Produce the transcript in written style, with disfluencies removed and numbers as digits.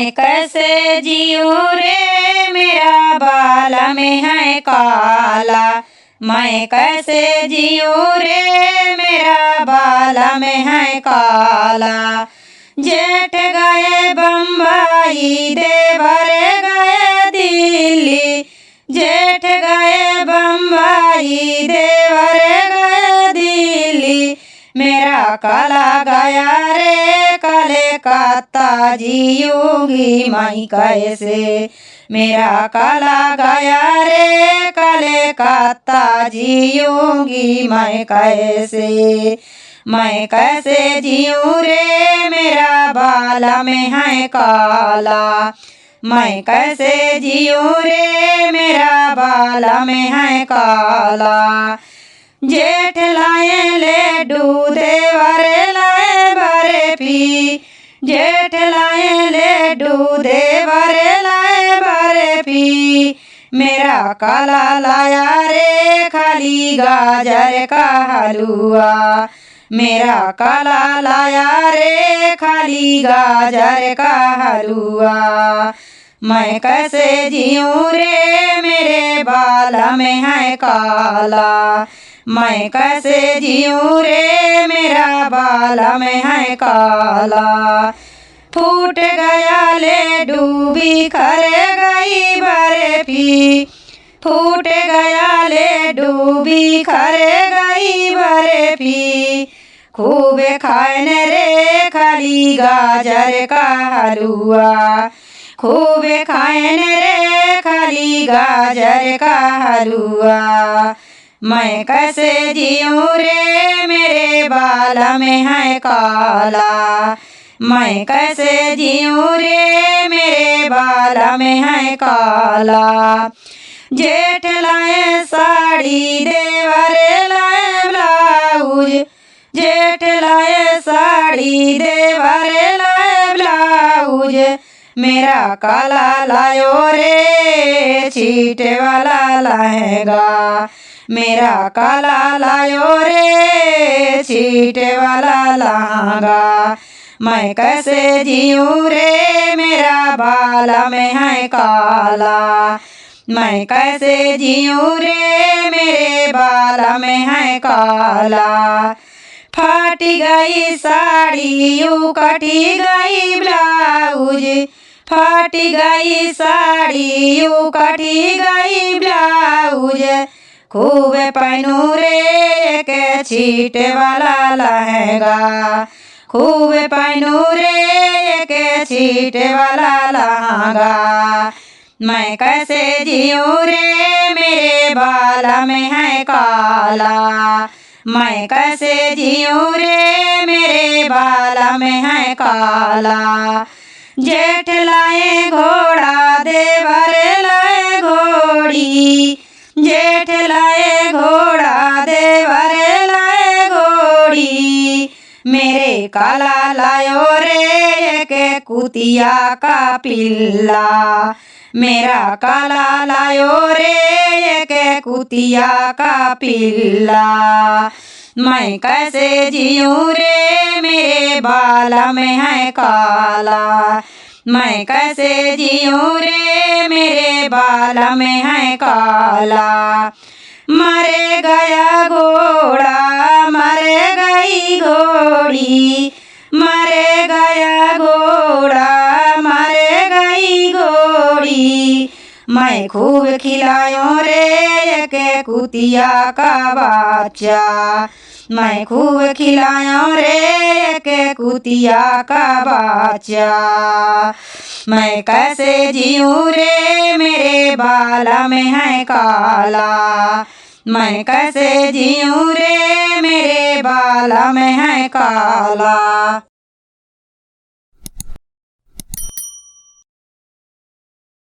मैं कैसे जीऊँ रे मेरा बाल में है काला। मैं कैसे जीऊँ रे मेरा बाल में है काला। जेठ गए बम्बई देवर गए दिल्ली। जेठ गए बम्बई देवर गए दिल्ली। मेरा काला गया रे कलकत्ता जीऊँगी मैं कैसे। मेरा काला गया रे कलकत्ता जीऊँगी मैं कैसे। मैं कैसे जीऊँ रे मेरा बाल में है काला। मैं कैसे जीऊँ रे मेरा बाल में है काला। जेठ लाए लड्डू देवर लाए बर्फी। जेठ लाए लड्डू देवर लाए बर्फी। मेरा काला लाया रे खाली गाजर का हलवा। मेरा काला लाया रे खाली गाजर का हलवा। मैं कैसे जीऊँ रे मेरे बाल में है काला। मैं कैसे जीऊँ रे मेरा बाल में है काला। फूट गया लड्डू बिखर गई बर्फी। फूट गया लड्डू बिखर गई बर्फी। खूब खान रे खाली गाजर का हलवा। खूब खान रे खाली गाजर का हलवा। मैं कैसे जीऊँ रे मेरे बाल में है काला। मैं कैसे जीऊँ रे मेरे बाल में है काला। जेठ लाए साड़ी देवर लाए ब्लाउज। जेठ लाए साड़ी देवर लाए ब्लाउज। मेरा काला लायो रे छीटे वाला लहंगा। मेरा काला लायो रे छीटे वाला लहंगा। मैं कैसे जीऊँ रे मेरा बाल में है काला। मैं कैसे जीऊँ रे मेरे बाल में है काला। फट गई साड़ी यू कटी गई ब्लाउज। फट गई साड़ी यू कटी गई ब्लाउज। खूब पहनू रे के छीटे वाला लहंगा। खूब पहनू रे के छीटे वाला लहंगा। मैं कैसे जीऊँ रे मेरे बाल में है काला। मैं कैसे जीऊँ रे मेरे बाल में है काला। जेठ लाए घोड़ा देवर लाए घोड़ी। जेठ लाए घोड़ा देवर लाए घोड़ी। मेरे काला लायो रे के कुतिया का पिल्ला। मेरा काला लायो रे के कुतिया का पिल्ला। मैं कैसे जीऊँ रे मेरे बाल में है काला। मैं कैसे जीऊँ रे मेरे बाल में है काला। मरे गया घोड़ा मरे गई घोड़ी। मरे गया घोड़ा मरे गई घोड़ी। मैं खूब खिलायो रे के कुतिया का बच्चा। मैं खूब खिलायो रे के कुतिया का बच्चा। मैं कैसे जीऊँ रे मेरे बाल में है काला। मैं कैसे जीऊँ रे मेरे बाल में है काला।